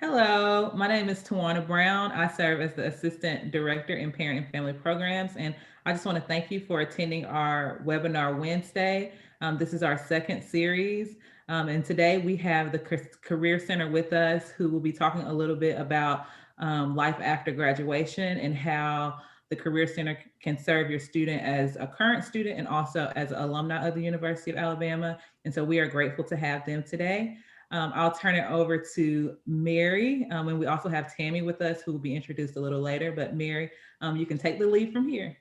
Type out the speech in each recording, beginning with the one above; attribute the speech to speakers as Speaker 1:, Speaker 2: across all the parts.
Speaker 1: Hello, my name is Tawana Brown. I serve as the Assistant Director in Parent and Family Programs, and I just want to thank you for attending our webinar Wednesday. This is our second series, and today we have the Career Center with us who will be talking a little bit about life after graduation and how the Career Center can serve your student as a current student and also as an alumni of the University of Alabama. And so we are grateful to have them today. I'll turn it over to Mary, and we also have Tammy with us, who will be introduced a little later. But Mary, you can take the lead from here.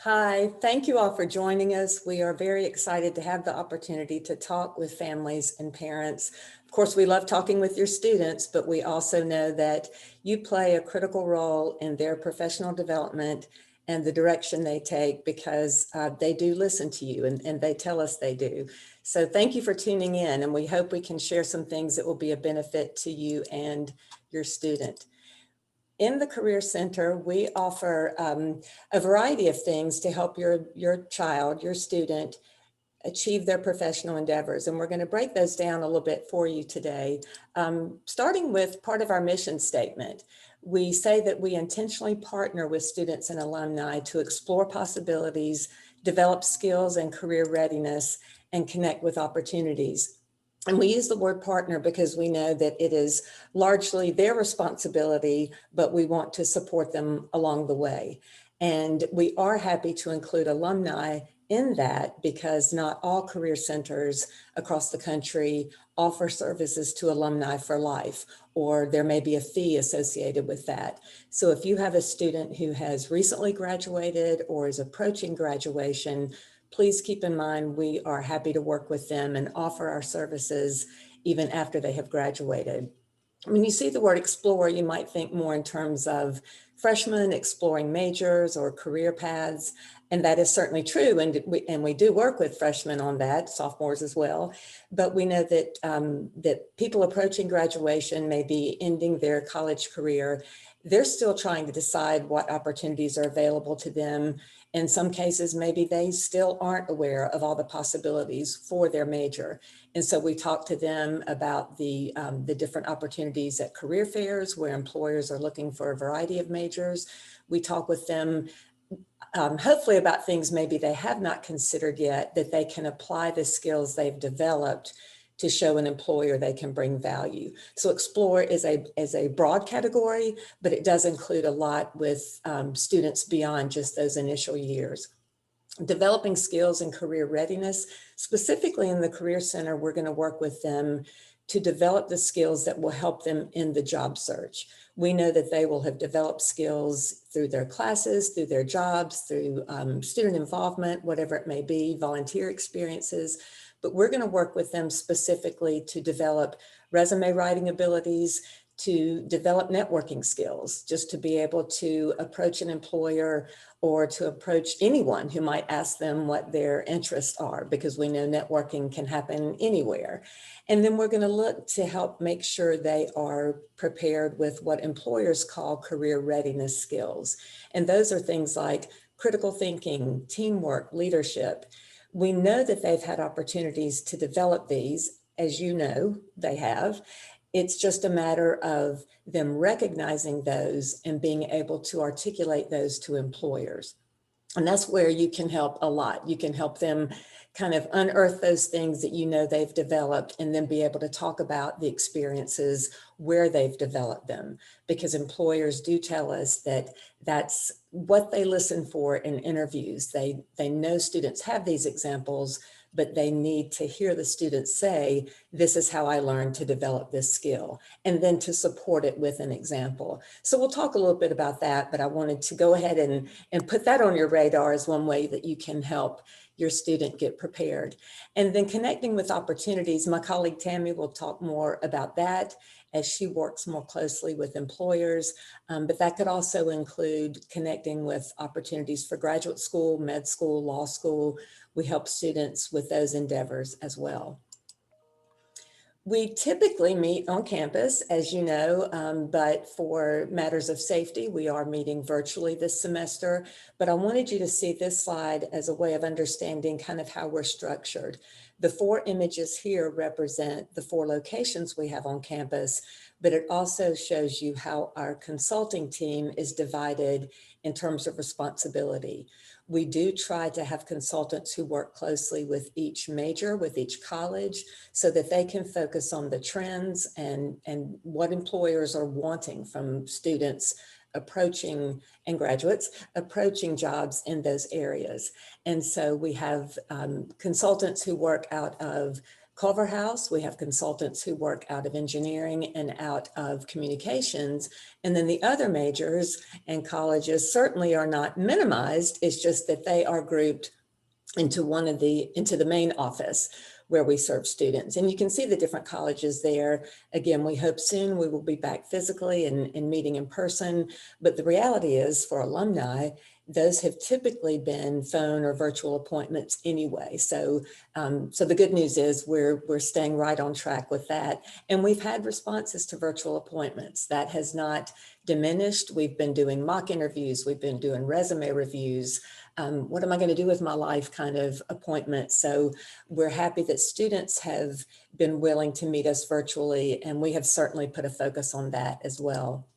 Speaker 2: Hi, thank you all for joining us. We are very excited to have the opportunity to talk with families and parents. Of course, we love talking with your students, but we also know that you play a critical role in their professional development and the direction they take because they do listen to you and they tell us they do. So thank you for tuning in, and we hope we can share some things that will be a benefit to you and your student. In the Career Center, we offer a variety of things to help your child, your student, achieve their professional endeavors. And we're going to break those down a little bit for you today. Starting with part of our mission statement, we say that we intentionally partner with students and alumni to explore possibilities, develop skills and career readiness, and connect with opportunities. And we use the word partner because we know that it is largely their responsibility, but we want to support them along the way. And we are happy to include alumni in that because not all career centers across the country offer services to alumni for life, or there may be a fee associated with that. So if you have a student who has recently graduated or is approaching graduation, please keep in mind we are happy to work with them and offer our services even after they have graduated. When you see the word explore, you might think more in terms of freshmen exploring majors or career paths, and that is certainly true, and we do work with freshmen on that, sophomores as well. But we know that that people approaching graduation may be ending their college career. They're still trying to decide what opportunities are available to them. In some cases, maybe they still aren't aware of all the possibilities for their major. And so we talk to them about the different opportunities at career fairs where employers are looking for a variety of majors. We talk with them hopefully about things maybe they have not considered yet, that they can apply the skills they've developed to show an employer they can bring value. So explore is a broad category, but it does include a lot with students beyond just those initial years. Developing skills and career readiness, specifically in the Career Center, we're going to work with them to develop the skills that will help them in the job search. We know that they will have developed skills through their classes, through their jobs, through student involvement, whatever it may be, volunteer experiences, but we're going to work with them specifically to develop resume writing abilities, to develop networking skills, just to be able to approach an employer or to approach anyone who might ask them what their interests are, because we know networking can happen anywhere. And then we're going to look to help make sure they are prepared with what employers call career readiness skills. And those are things like critical thinking, teamwork, leadership. We know that they've had opportunities to develop these, as you know, they have. It's just a matter of them recognizing those and being able to articulate those to employers. And that's where you can help a lot. You can help them kind of unearth those things that you know they've developed and then be able to talk about the experiences where they've developed them. Because employers do tell us that that's what they listen for in interviews. They know students have these examples, but they need to hear the students say, this is how I learned to develop this skill, and then to support it with an example. So we'll talk a little bit about that, but I wanted to go ahead and put that on your radar as one way that you can help your student get prepared. And then connecting with opportunities, my colleague Tammy will talk more about that as she works more closely with employers, but that could also include connecting with opportunities for graduate school, med school, law school. We help students with those endeavors as well. We typically meet on campus, as you know, but for matters of safety, we are meeting virtually this semester. But I wanted you to see this slide as a way of understanding kind of how we're structured. The 4 images here represent the 4 locations we have on campus, but it also shows you how our consulting team is divided in terms of responsibility. We do try to have consultants who work closely with each major, with each college, so that they can focus on the trends and what employers are wanting from students approaching and graduates approaching jobs in those areas. And so we have consultants who work out of Culver House, we have consultants who work out of engineering and out of communications. And then the other majors and colleges certainly are not minimized. It's just that they are grouped into the main office where we serve students. And you can see the different colleges there. Again, we hope soon we will be back physically and meeting in person. But the reality is, for alumni, those have typically been phone or virtual appointments anyway. So the good news is we're staying right on track with that. And we've had responses to virtual appointments. That has not diminished. We've been doing mock interviews. We've been doing resume reviews. What am I going to do with my life kind of appointments? So we're happy that students have been willing to meet us virtually, and we have certainly put a focus on that as well.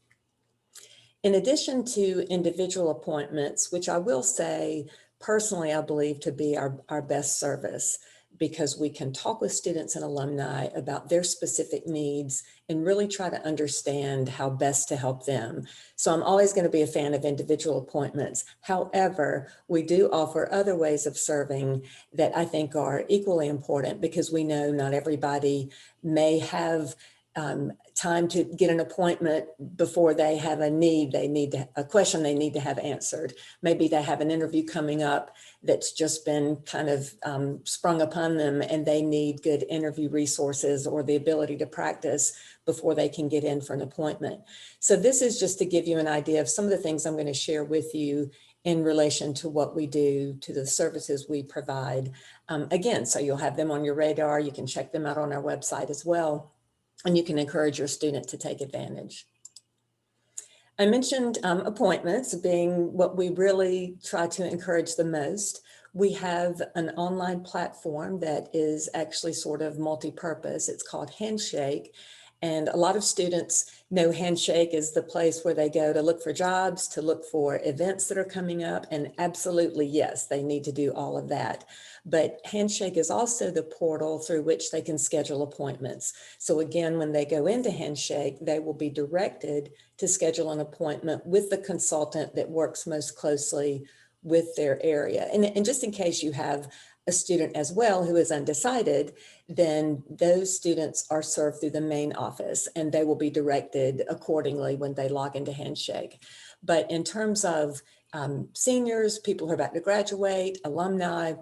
Speaker 2: In addition to individual appointments, which I will say, personally, I believe to be our best service, because we can talk with students and alumni about their specific needs and really try to understand how best to help them. So I'm always going to be a fan of individual appointments. However, we do offer other ways of serving that I think are equally important, because we know not everybody may have time to get an appointment before they have a need. A question they need to have answered. Maybe they have an interview coming up that's just been kind of sprung upon them, and they need good interview resources or the ability to practice before they can get in for an appointment. So this is just to give you an idea of some of the things I'm going to share with you in relation to what we do, to the services we provide. Again, so you'll have them on your radar. You can check them out on our website as well, and you can encourage your student to take advantage. I mentioned appointments being what we really try to encourage the most. We have an online platform that is actually sort of multi-purpose. It's called Handshake. And a lot of students know Handshake is the place where they go to look for jobs, to look for events that are coming up. And absolutely, yes, they need to do all of that. But Handshake is also the portal through which they can schedule appointments. So again, when they go into Handshake, they will be directed to schedule an appointment with the consultant that works most closely with their area. And just in case you have a student as well who is undecided, then those students are served through the main office, and they will be directed accordingly when they log into Handshake. But in terms of seniors, people who are about to graduate, alumni,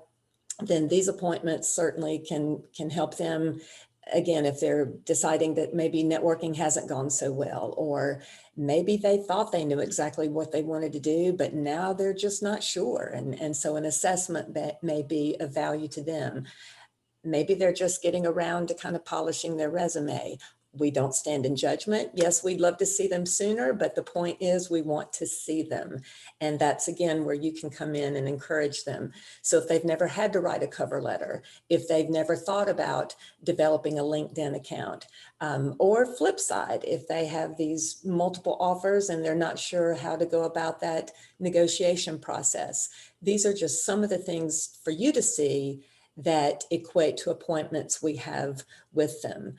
Speaker 2: then these appointments certainly can help them. Again, if they're deciding that maybe networking hasn't gone so well, or maybe they thought they knew exactly what they wanted to do, but now they're just not sure. And so an assessment may be of value to them. Maybe they're just getting around to kind of polishing their resume. We don't stand in judgment. Yes, we'd love to see them sooner, but the point is we want to see them. And that's, again, where you can come in and encourage them. So if they've never had to write a cover letter, if they've never thought about developing a LinkedIn account, or flip side, if they have these multiple offers and they're not sure how to go about that negotiation process, these are just some of the things for you to see that equate to appointments we have with them.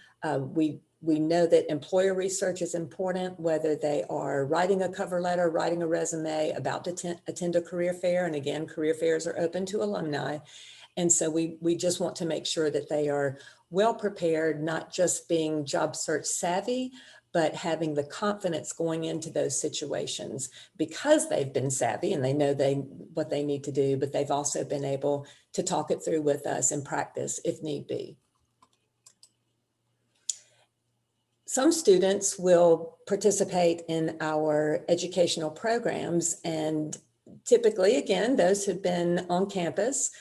Speaker 2: We know that employer research is important, whether they are writing a cover letter, writing a resume, about to attend a career fair. And again, career fairs are open to alumni. And so we just want to make sure that they are well prepared, not just being job search savvy, but having the confidence going into those situations because they've been savvy and they know what they need to do, but they've also been able to talk it through with us and practice if need be. Some students will participate in our educational programs, and typically, again, those have been on campus.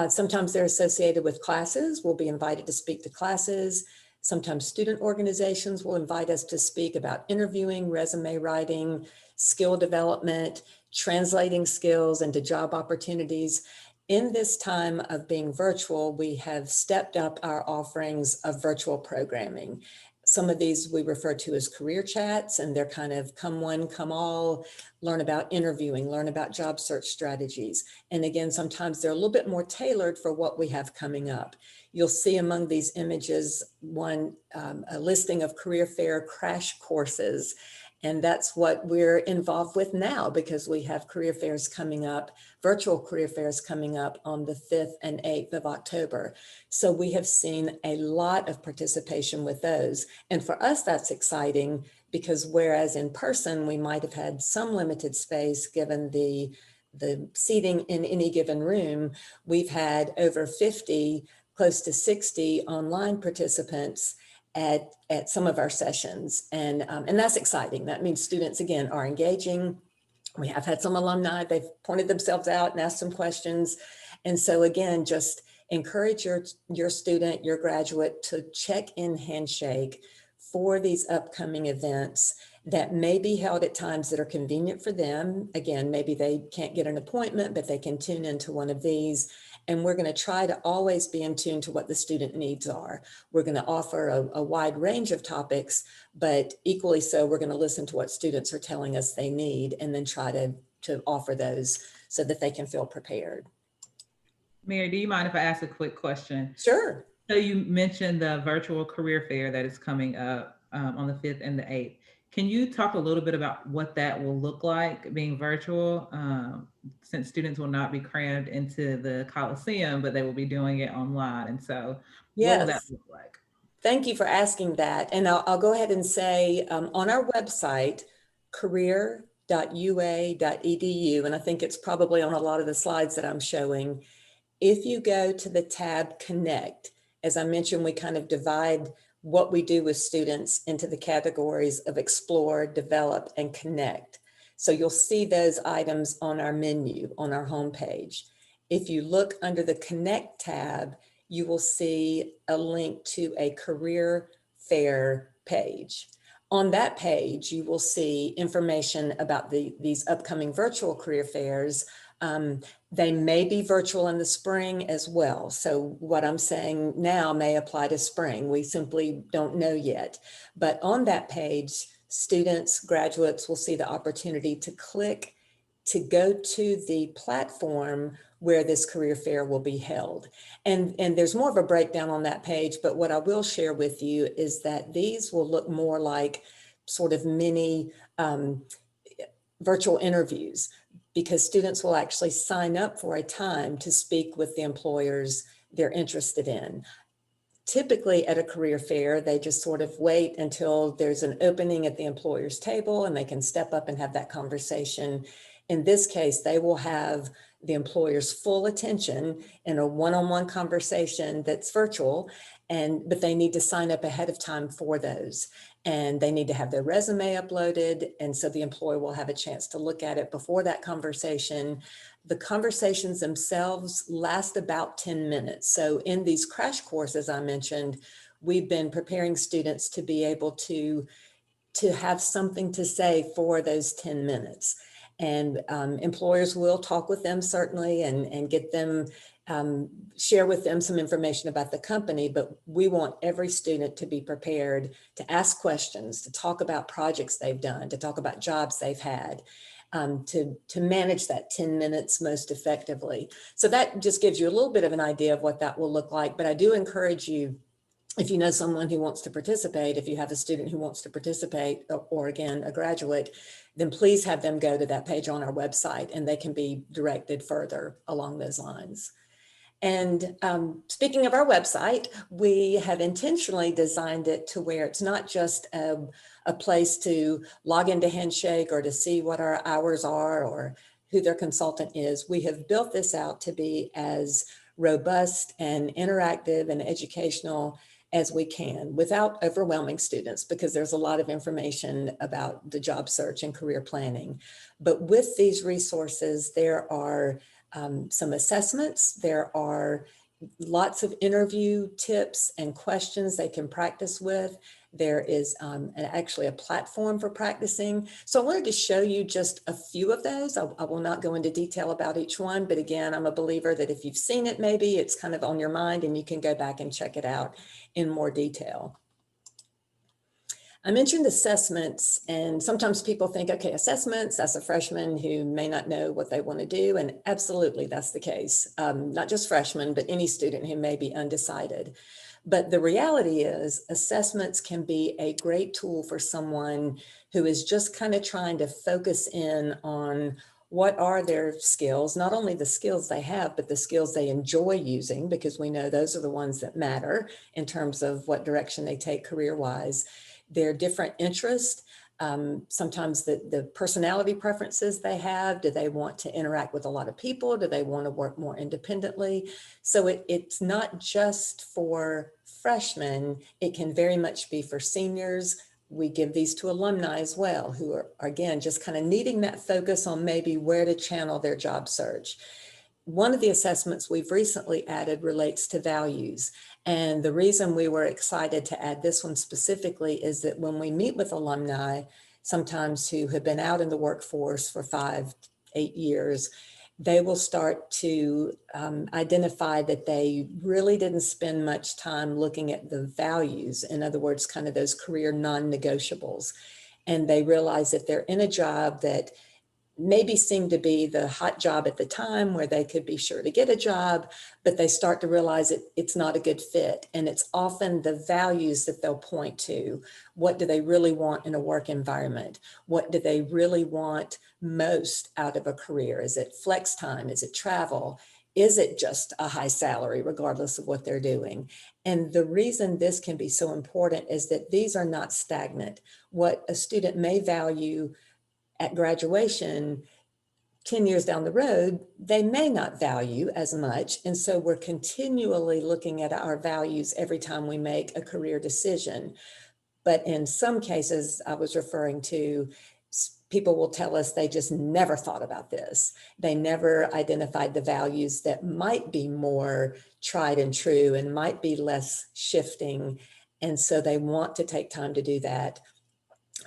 Speaker 2: Sometimes they're associated with classes. We'll be invited to speak to classes. Sometimes student organizations will invite us to speak about interviewing, resume writing, skill development, translating skills into job opportunities. in this time of being virtual, we have stepped up our offerings of virtual programming. Some of these we refer to as career chats, and they're kind of come one, come all, learn about interviewing, learn about job search strategies. And again, sometimes they're a little bit more tailored for what we have coming up. You'll see among these images a listing of career fair crash courses. And that's what we're involved with now, because we have career fairs coming up, virtual career fairs coming up on the 5th and 8th of October. So we have seen a lot of participation with those. And for us, that's exciting, because whereas in person, we might have had some limited space given the seating in any given room, we've had over 50, close to 60 online participants at some of our sessions. And that's exciting. That means students, again, are engaging. We have had some alumni, they've pointed themselves out and asked some questions. And so again, just encourage your student, your graduate to check in Handshake for these upcoming events that may be held at times that are convenient for them. Again, maybe they can't get an appointment, but they can tune into one of these. And we're going to try to always be in tune to what the student needs are. We're going to offer a wide range of topics, but equally so, we're going to listen to what students are telling us they need and then try to offer those so that they can feel prepared.
Speaker 1: Mary, do you mind if I ask a quick question?
Speaker 2: Sure.
Speaker 1: So you mentioned the virtual career fair that is coming up on the 5th and the 8th. Can you talk a little bit about what that will look like being virtual, since students will not be crammed into the Coliseum, but they will be doing it online. And so what will that look like?
Speaker 2: Thank you for asking that. And I'll go ahead and say on our website, career.ua.edu, and I think it's probably on a lot of the slides that I'm showing, if you go to the tab Connect, as I mentioned, we kind of divide what we do with students into the categories of explore, develop, and connect. So you'll see those items on our menu, on our homepage. If you look under the Connect tab, you will see a link to a career fair page. On that page, you will see information about these upcoming virtual career fairs. They may be virtual in the spring as well. So what I'm saying now may apply to spring. We simply don't know yet. But on that page, students, graduates will see the opportunity to click to go to the platform where this career fair will be held. And there's more of a breakdown on that page, but what I will share with you is that these will look more like sort of mini virtual interviews, because students will actually sign up for a time to speak with the employers they're interested in. Typically at a career fair, they just sort of wait until there's an opening at the employer's table and they can step up and have that conversation. In this case, they will have the employer's full attention in a one-on-one conversation that's virtual, but they need to sign up ahead of time for those. And they need to have their resume uploaded. And so the employer will have a chance to look at it before that conversation. The conversations themselves last about 10 minutes. So in these crash courses I mentioned, we've been preparing students to be able to have something to say for those 10 minutes. And employers will talk with them certainly and get them, share with them some information about the company, but we want every student to be prepared to ask questions, to talk about projects they've done, to talk about jobs they've had, to manage that 10 minutes most effectively. So that just gives you a little bit of an idea of what that will look like, but I do encourage you, if you know someone who wants to participate, if you have a student who wants to participate, or again, a graduate, then please have them go to that page on our website and they can be directed further along those lines. And speaking of our website, we have intentionally designed it to where it's not just a place to log into Handshake or to see what our hours are or who their consultant is. We have built this out to be as robust and interactive and educational as we can without overwhelming students, because there's a lot of information about the job search and career planning. But with these resources, there are some assessments, there are lots of interview tips and questions they can practice with, There is actually a platform for practicing. So I wanted to show you just a few of those. I will not go into detail about each one, but again, I'm a believer that if you've seen it, maybe it's kind of on your mind and you can go back and check it out in more detail. I mentioned assessments, and sometimes people think, okay, assessments, that's a freshman who may not know what they want to do. And absolutely, that's the case. Not just freshmen, but any student who may be undecided. But the reality is assessments can be a great tool for someone who is just kind of trying to focus in on what are their skills, not only the skills they have, but the skills they enjoy using, because we know those are the ones that matter in terms of what direction they take career-wise. Their different interests, sometimes the personality preferences they have. Do they want to interact with a lot of people? Do they want to work more independently? So it's not just for freshmen, it can very much be for seniors. We give these to alumni as well, who are, again, just kind of needing that focus on maybe where to channel their job search. One of the assessments we've recently added relates to values. And the reason we were excited to add this one specifically is that when we meet with alumni, sometimes who have been out in the workforce for 5, 8 years, they will start to identify that they really didn't spend much time looking at the values. In other words, kind of those career non-negotiables. And they realize that they're in a job that maybe seemed to be the hot job at the time where they could be sure to get a job, but they start to realize it's not a good fit. And it's often the values that they'll point to. What do they really want in a work environment? What do they really want most out of a career? Is it flex time? Is it travel? Is it just a high salary, regardless of what they're doing? And the reason this can be so important is that these are not stagnant. What a student may value at graduation 10 years down the road, they may not value as much. And so we're continually looking at our values every time we make a career decision. But in some cases, I was referring to, people will tell us they just never thought about this. They never identified the values that might be more tried and true and might be less shifting. And so they want to take time to do that.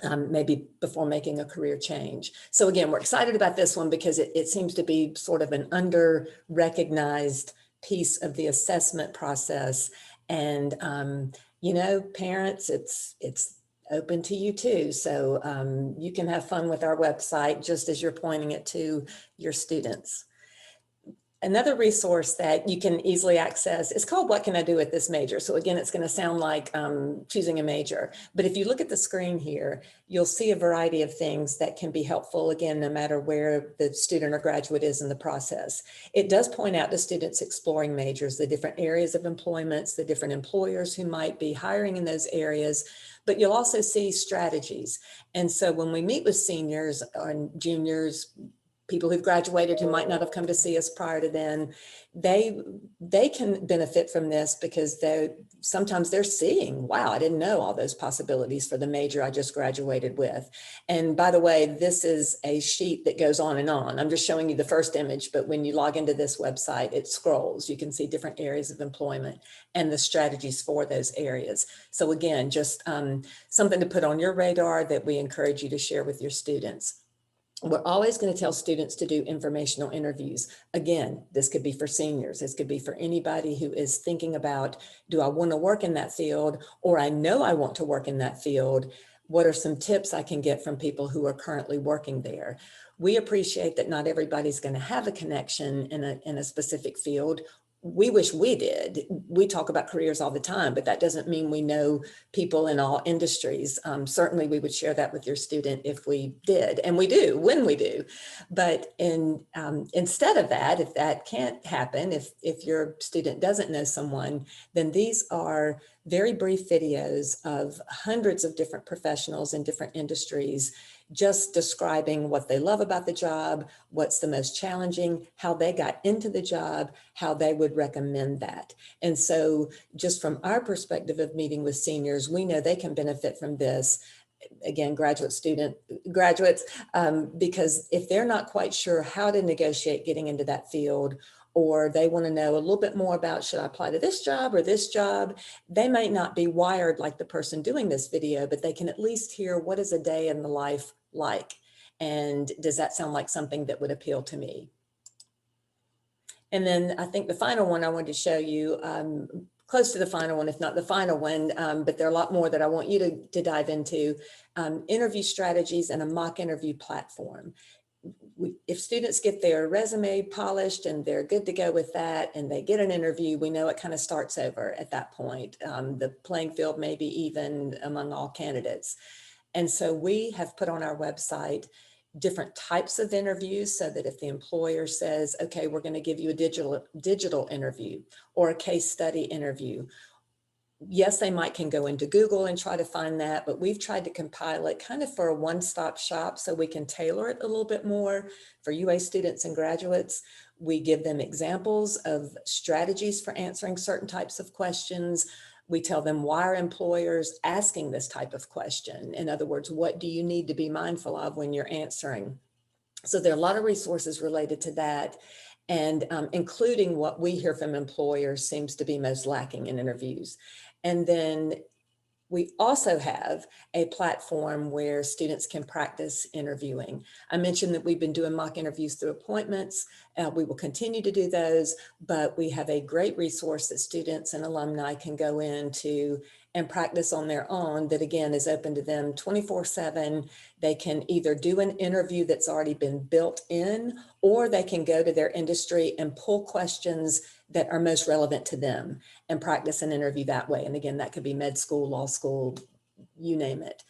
Speaker 2: Maybe before making a career change. So again, we're excited about this one because it seems to be sort of an under-recognized piece of the assessment process. And, you know, parents, it's open to you too. So you can have fun with our website just as you're pointing it to your students. Another resource that you can easily access is called What Can I Do with This Major? So again, it's going to sound like choosing a major. But if you look at the screen here, you'll see a variety of things that can be helpful, again, no matter where the student or graduate is in the process. It does point out to students exploring majors, the different areas of employments, the different employers who might be hiring in those areas, but you'll also see strategies. And so when we meet with seniors and juniors, people who've graduated who might not have come to see us prior to then, they can benefit from this because sometimes they're seeing, wow, I didn't know all those possibilities for the major I just graduated with. And by the way, this is a sheet that goes on and on. I'm just showing you the first image, but when you log into this website, it scrolls. You can see different areas of employment and the strategies for those areas. So again, just something to put on your radar that we encourage you to share with your students. We're always going to tell students to do informational interviews. Again, this could be for seniors. This could be for anybody who is thinking about, do I want to work in that field? Or I know I want to work in that field. What are some tips I can get from people who are currently working there? We appreciate that not everybody's going to have a connection in a specific field. We wish we did. We talk about careers all the time, but that doesn't mean we know people in all industries. Certainly we would share that with your student if we did, and we do when we do. But instead of that, if that can't happen, if your student doesn't know someone, then these are very brief videos of hundreds of different professionals in different industries just describing what they love about the job, what's the most challenging, how they got into the job, how they would recommend that. And so just from our perspective of meeting with seniors, we know they can benefit from this. Again, graduates, because if they're not quite sure how to negotiate getting into that field, or they want to know a little bit more about, should I apply to this job or this job? They might not be wired like the person doing this video, but they can at least hear, what is a day in the life like? And does that sound like something that would appeal to me? And then I think the final one I wanted to show you, close to the final one, if not the final one, but there are a lot more that I want you to dive into, interview strategies and a mock interview platform. If students get their resume polished and they're good to go with that and they get an interview, we know it kind of starts over at that point. The playing field may be even among all candidates. And so we have put on our website different types of interviews, so that if the employer says, okay, we're going to give you a digital interview or a case study interview, yes, they might can go into Google and try to find that, but we've tried to compile it kind of for a one-stop shop so we can tailor it a little bit more for UA students and graduates. We give them examples of strategies for answering certain types of questions. We tell them, why are employers asking this type of question? In other words, what do you need to be mindful of when you're answering? So there are a lot of resources related to that, and including what we hear from employers seems to be most lacking in interviews. And then we also have a platform where students can practice interviewing. I mentioned that we've been doing mock interviews through appointments. We will continue to do those, but we have a great resource that students and alumni can go into and practice on their own, that again is open to them 24/7. They can either do an interview that's already been built in, or they can go to their industry and pull questions that are most relevant to them and practice an interview that way. And again, that could be med school, law school, you name it.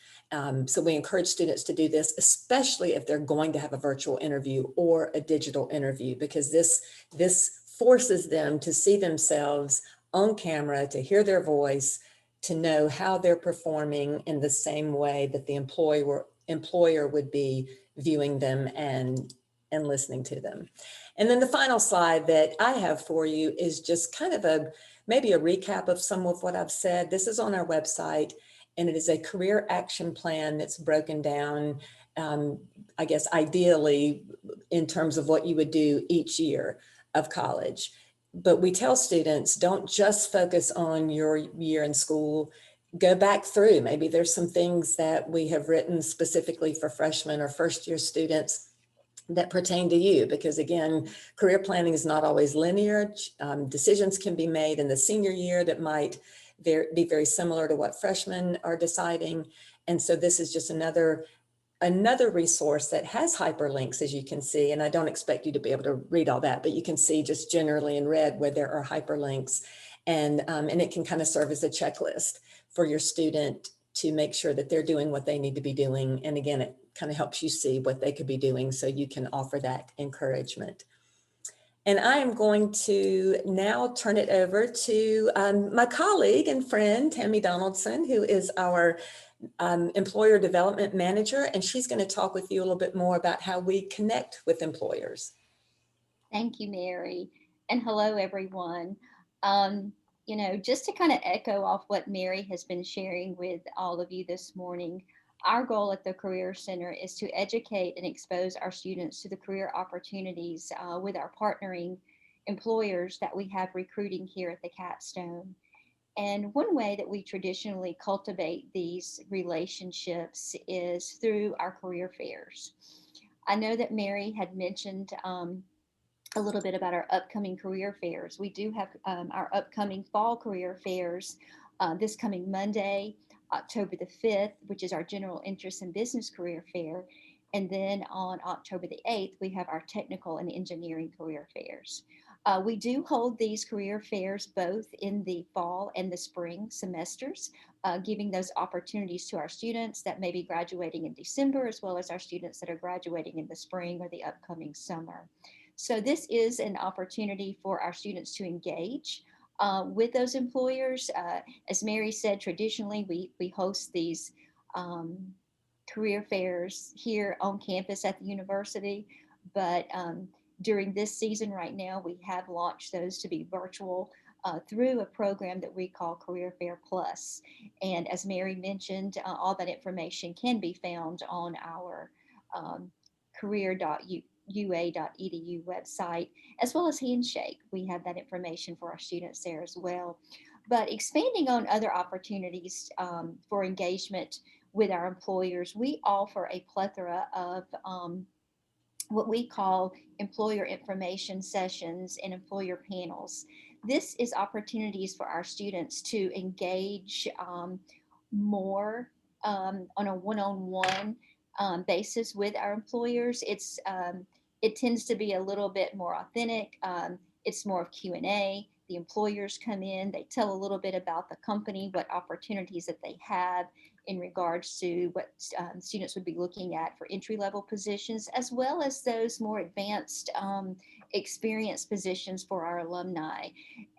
Speaker 2: So we encourage students to do this, especially if they're going to have a virtual interview or a digital interview, because this forces them to see themselves on camera, to hear their voice, to know how they're performing in the same way that the employer would be viewing them and listening to them. And then the final slide that I have for you is just kind of maybe a recap of some of what I've said. This is on our website, and it is a career action plan that's broken down, I guess, ideally in terms of what you would do each year of college. But we tell students, don't just focus on your year in school. Go back through. Maybe there's some things that we have written specifically for freshmen or first year students that pertain to you, because again, career planning is not always linear. Decisions can be made in the senior year that might be very similar to what freshmen are deciding. And so this is just another resource that has hyperlinks, as you can see, and I don't expect you to be able to read all that, but you can see just generally in red where there are hyperlinks, and it can kind of serve as a checklist for your student to make sure that they're doing what they need to be doing. And again, it kind of helps you see what they could be doing so you can offer that encouragement. And I am going to now turn it over to my colleague and friend, Tammy Donaldson, who is our employer development manager, and she's going to talk with you a little bit more about how we connect with employers.
Speaker 3: Thank you, Mary. And hello, everyone. Um, just to kind of echo off what Mary has been sharing with all of you this morning, our goal at the Career Center is to educate and expose our students to the career opportunities with our partnering employers that we have recruiting here at the Capstone. And one way that we traditionally cultivate these relationships is through our career fairs. I know that Mary had mentioned a little bit about our upcoming career fairs. We do have our upcoming fall career fairs this coming Monday, October the 5th, which is our general interest in business career fair. And then on October the 8th, we have our technical and engineering career fairs. We do hold these career fairs both in the fall and the spring semesters, giving those opportunities to our students that may be graduating in December, as well as our students that are graduating in the spring or the upcoming summer. So this is an opportunity for our students to engage with those employers. As Mary said, traditionally we host these career fairs here on campus at the university, but during this season right now, we have launched those to be virtual through a program that we call Career Fair Plus. And as Mary mentioned, all that information can be found on our career.uai.edu ua.edu website, as well as Handshake. We have that information for our students there as well. But expanding on other opportunities for engagement with our employers, we offer a plethora of what we call employer information sessions and employer panels. This is opportunities for our students to engage more on a one-on-one basis with our employers. It tends to be a little bit more authentic. It's more of Q&A. The employers come in, they tell a little bit about the company, what opportunities that they have in regards to what students would be looking at for entry-level positions, as well as those more advanced experienced positions for our alumni.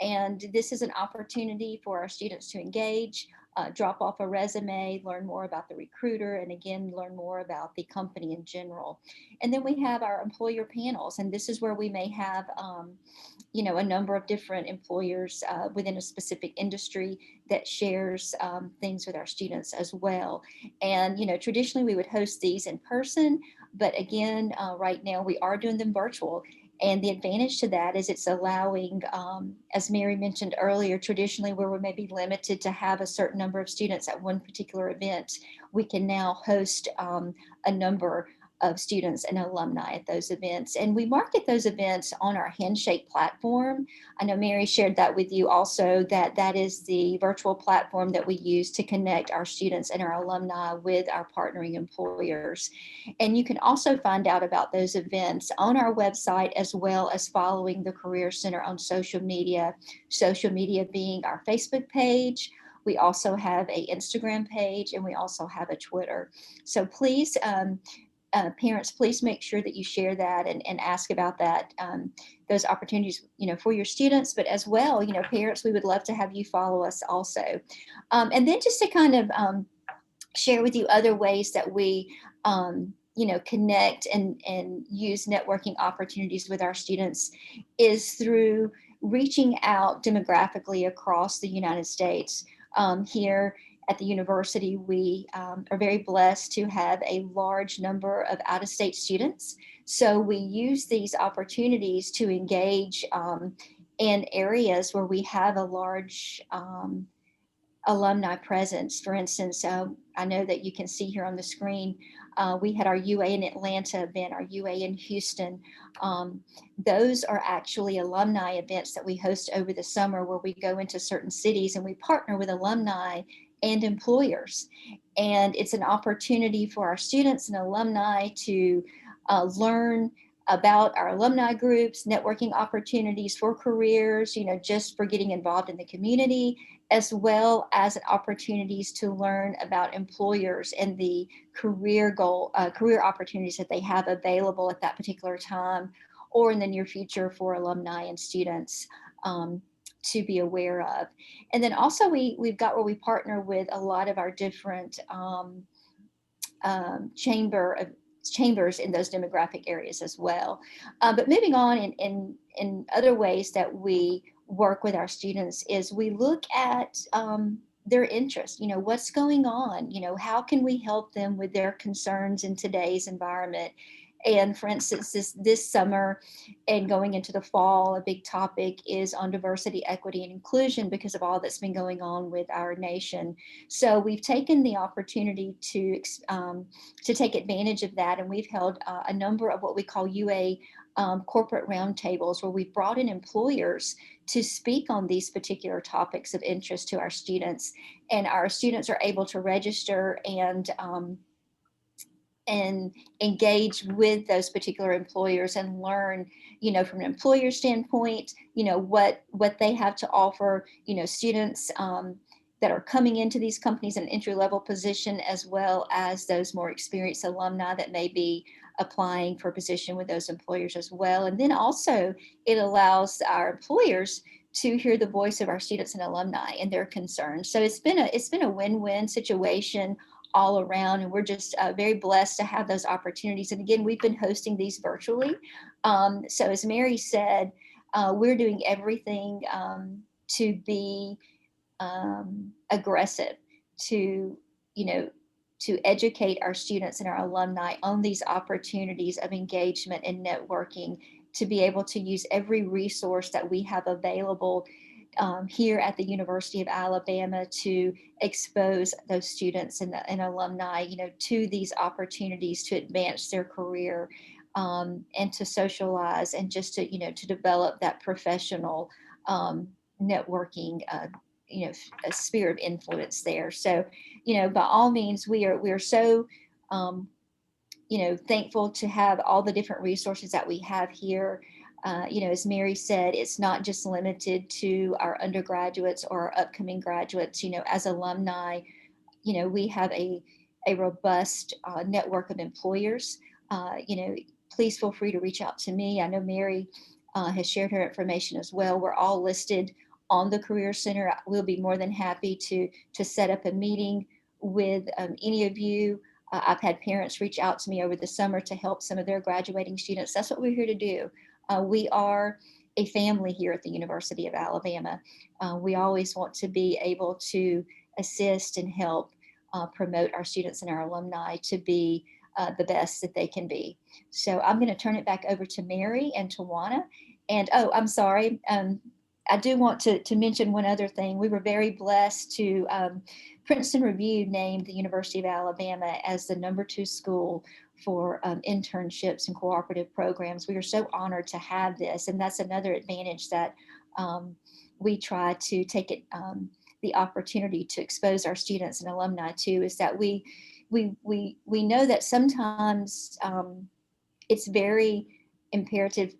Speaker 3: And this is an opportunity for our students to engage, drop off a resume, learn more about the recruiter, and again, learn more about the company in general. And then we have our employer panels, and this is where we may have a number of different employers within a specific industry that shares things with our students as well. And, traditionally we would host these in person, but again, right now we are doing them virtual. And the advantage to that is it's allowing, as Mary mentioned earlier, traditionally where we may be limited to have a certain number of students at one particular event, we can now host a number of students and alumni at those events. And we market those events on our Handshake platform. I know Mary shared that with you also, that is the virtual platform that we use to connect our students and our alumni with our partnering employers. And you can also find out about those events on our website, as well as following the Career Center on social media being our Facebook page. We also have an Instagram page, and we also have a Twitter. So please, parents, please make sure that you share that and ask about that, those opportunities, for your students, but as well, parents, we would love to have you follow us also. And then just to kind of share with you other ways that we, connect and use networking opportunities with our students is through reaching out demographically across the United States. Here at the university, we are very blessed to have a large number of out-of-state students. So we use these opportunities to engage in areas where we have a large alumni presence. For instance, I know that you can see here on the screen, we had our UA in Atlanta event, our UA in Houston. Those are actually alumni events that we host over the summer, where we go into certain cities and we partner with alumni and employers. And it's an opportunity for our students and alumni to learn about our alumni groups, networking opportunities for careers, just for getting involved in the community, as well as opportunities to learn about employers and the career opportunities that they have available at that particular time or in the near future for alumni and students to be aware of. And then also we've got where we partner with a lot of our different chambers in those demographic areas as well. But moving on in other ways that we work with our students is we look at their interest, what's going on, how can we help them with their concerns in today's environment. And for instance, this summer and going into the fall, a big topic is on diversity, equity, and inclusion because of all that's been going on with our nation. So we've taken the opportunity to take advantage of that, and we've held a number of what we call UA corporate roundtables, where we've brought in employers to speak on these particular topics of interest to our students. And our students are able to register and engage with those particular employers and learn, from an employer standpoint, what they have to offer, students that are coming into these companies in an entry-level position, as well as those more experienced alumni that may be applying for a position with those employers as well. And then also it allows our employers to hear the voice of our students and alumni and their concerns. So it's been a win-win situation all around, and we're just very blessed to have those opportunities. And again, we've been hosting these virtually. So as Mary said, we're doing everything to be aggressive, to to educate our students and our alumni on these opportunities of engagement and networking, to be able to use every resource that we have available here at the University of Alabama to expose those students and alumni, to these opportunities to advance their career, and to socialize, and just to develop that professional networking, a sphere of influence there. So, by all means, we are so thankful to have all the different resources that we have here. As Mary said, it's not just limited to our undergraduates or our upcoming graduates. As alumni, we have a robust network of employers. Please feel free to reach out to me. I know Mary has shared her information as well. We're all listed on the Career Center. We'll be more than happy to set up a meeting with any of you. I've had parents reach out to me over the summer to help some of their graduating students. That's what we're here to do. We are a family here at the University of Alabama. We always want to be able to assist and help promote our students and our alumni to be the best that they can be. So I'm going to turn it back over to Mary and Tawana. And I'm sorry. I do want to mention one other thing. We were very blessed to Princeton Review named the University of Alabama as the #2 school for internships and cooperative programs. We are so honored to have this, and that's another advantage that we try to take it the opportunity to expose our students and alumni to, is that we know that sometimes it's very imperative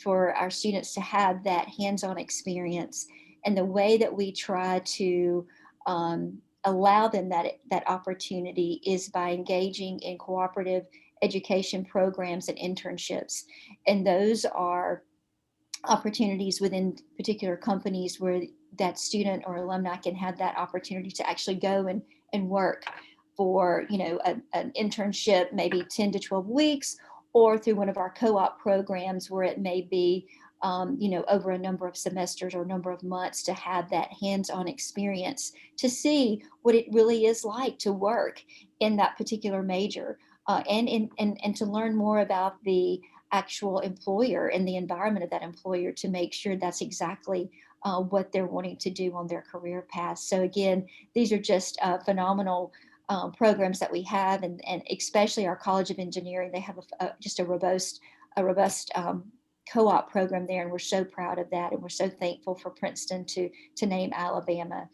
Speaker 3: for our students to have that hands-on experience, and the way that we try to allow them that opportunity is by engaging in cooperative education programs and internships. And those are opportunities within particular companies where that student or alumni can have that opportunity to actually go and work for an internship, maybe 10 to 12 weeks, or through one of our co-op programs where it may be over a number of semesters or a number of months, to have that hands-on experience, to see what it really is like to work in that particular major, and to learn more about the actual employer and the environment of that employer, to make sure that's exactly what they're wanting to do on their career path. So again, these are just phenomenal programs that we have, and especially our College of Engineering. They have just a robust co-op program there, and we're so proud of that, and we're so thankful for Princeton to name Alabama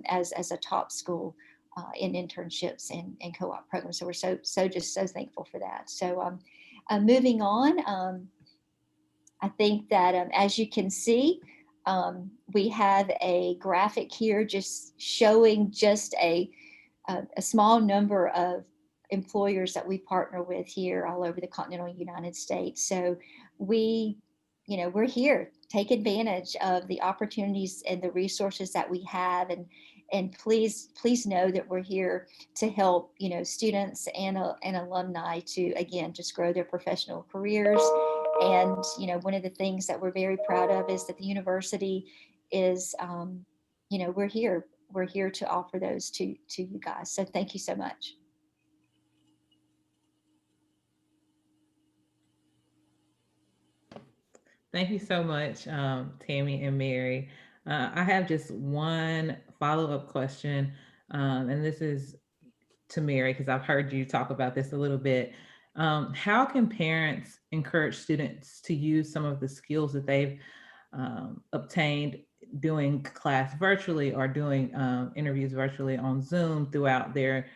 Speaker 3: as a top school in internships and co-op programs. So we're so thankful for that. So moving on, I think that as you can see, we have a graphic here just showing just a small number of employers that we partner with here all over the continental United States. So we're here. Take advantage of the opportunities and the resources that we have, and please know that we're here to help students and alumni to, again, just grow their professional careers. And one of the things that we're very proud of is that the university is we're here to offer those to you guys. So thank you so much.
Speaker 1: Thank you so much, Tammy and Mary. I have just one follow-up question, and this is to Mary, because I've heard you talk about this a little bit. How can parents encourage students to use some of the skills that they've obtained doing class virtually, or doing interviews virtually on Zoom throughout their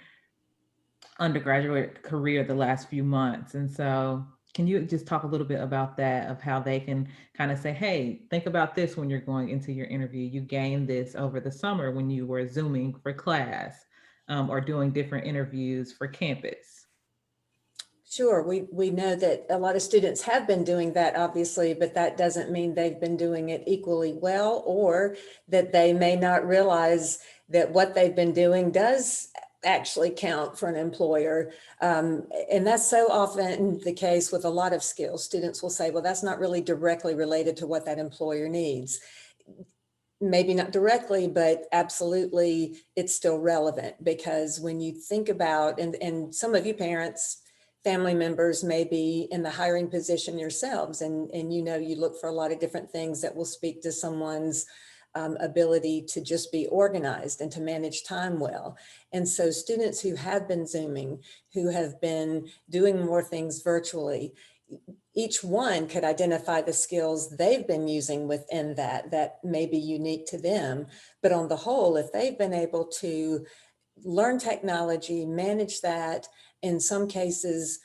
Speaker 1: undergraduate career the last few months? And so can you just talk a little bit about that, of how they can kind of say, hey, think about this when you're going into your interview. You gained this over the summer when you were Zooming for class, or doing different interviews for campus.
Speaker 2: Sure, we know that a lot of students have been doing that, obviously, but that doesn't mean they've been doing it equally well, or that they may not realize that what they've been doing does actually count for an employer. And that's so often the case with a lot of skills. Students will say, well, that's not really directly related to what that employer needs. maybe not directly, but absolutely it's still relevant, because when you think about, and some of you parents, family members may be in the hiring position yourselves, and you know, you look for a lot of different things that will speak to someone's ability to just be organized and to manage time well. And so students who have been Zooming, who have been doing more things virtually, each one could identify the skills they've been using within that may be unique to them. But on the whole, if they've been able to learn technology, manage that, in some cases,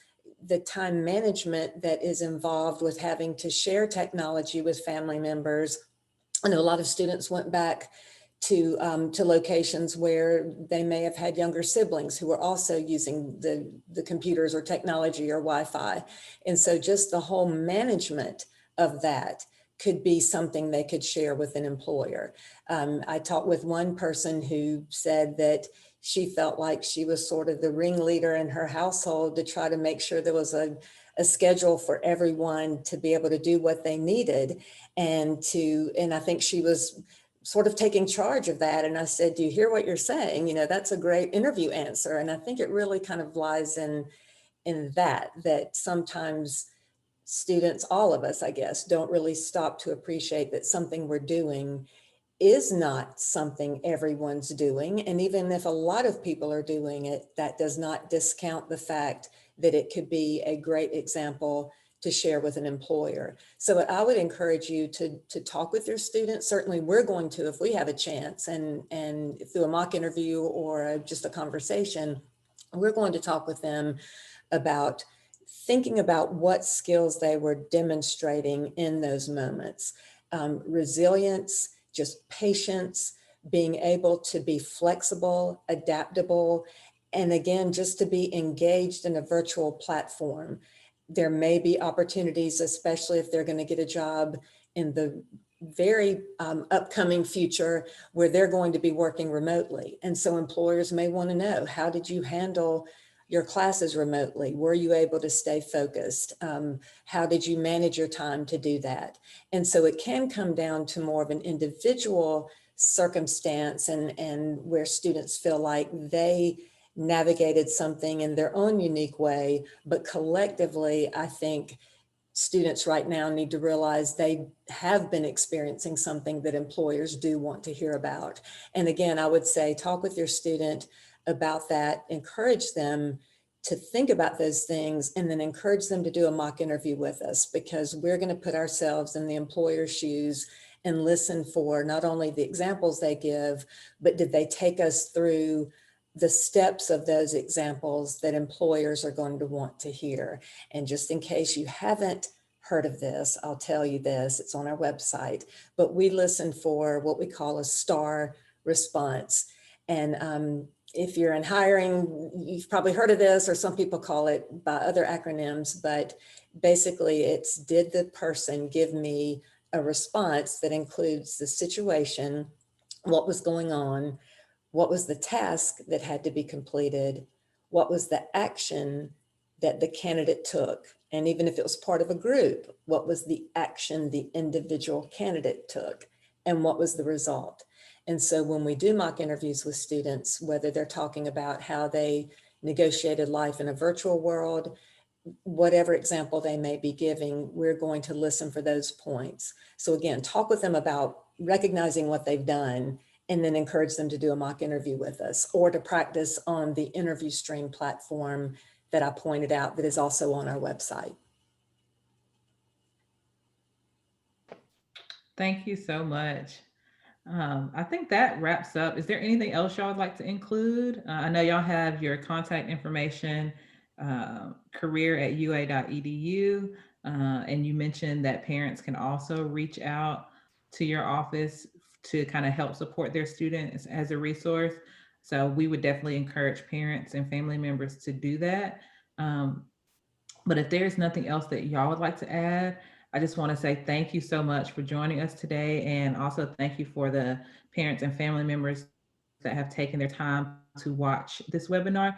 Speaker 2: the time management that is involved with having to share technology with family members. I know a lot of students went back to locations where they may have had younger siblings who were also using the computers or technology or Wi-Fi. And so just the whole management of that could be something they could share with an employer. I talked with one person who said that she felt like she was sort of the ringleader in her household to try to make sure there was a schedule for everyone to be able to do what they needed, and I think she was sort of taking charge of that. And I said, do you hear what you're saying? You know, that's a great interview answer. And I think it really kind of lies in that sometimes students, all of us, I guess, don't really stop to appreciate that something we're doing is not something everyone's doing. And even if a lot of people are doing it, that does not discount the fact that it could be a great example to share with an employer. So I would encourage you to talk with your students. Certainly we're going to, if we have a chance, and through a mock interview or just a conversation, we're going to talk with them about thinking about what skills they were demonstrating in those moments. Resilience, just patience, being able to be flexible, adaptable, and again, just to be engaged in a virtual platform. There may be opportunities, especially if they're going to get a job in the very upcoming future, where they're going to be working remotely. And so employers may want to know, how did you handle your classes remotely? Were you able to stay focused? How did you manage your time to do that? And so it can come down to more of an individual circumstance, and where students feel like they navigated something in their own unique way. But collectively, I think students right now need to realize they have been experiencing something that employers do want to hear about. And again, I would say, talk with your student about that, encourage them to think about those things, and then encourage them to do a mock interview with us, because we're going to put ourselves in the employer's shoes and listen for not only the examples they give, but did they take us through the steps of those examples that employers are going to want to hear. And just in case you haven't heard of this, I'll tell you this, it's on our website, but we listen for what we call a STAR response. And if you're in hiring, you've probably heard of this, or some people call it by other acronyms, but basically it's, did the person give me a response that includes the situation, what was going on, what was the task that had to be completed, what was the action that the candidate took, and even if it was part of a group, what was the action the individual candidate took, and what was the result. And so when we do mock interviews with students, whether they're talking about how they negotiated life in a virtual world, whatever example they may be giving, we're going to listen for those points. So again, talk with them about recognizing what they've done, and then encourage them to do a mock interview with us, or to practice on the interview stream platform that I pointed out that is also on our website.
Speaker 1: Thank you so much. I think that wraps up. Is there anything else y'all would like to include? I know y'all have your contact information, career@ua.edu. And you mentioned that parents can also reach out to your office to kind of help support their students as a resource. So we would definitely encourage parents and family members to do that. Um, but if there's nothing else that y'all would like to add, I just want to say thank you so much for joining us today. And also thank you for the parents and family members that have taken their time to watch this webinar.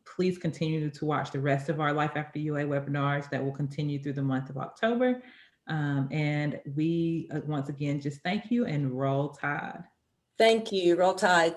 Speaker 1: Please continue to watch the rest of our Life After UA webinars that will continue through the month of October. And we once again just thank you and roll tide.
Speaker 2: Thank you. Roll Tide.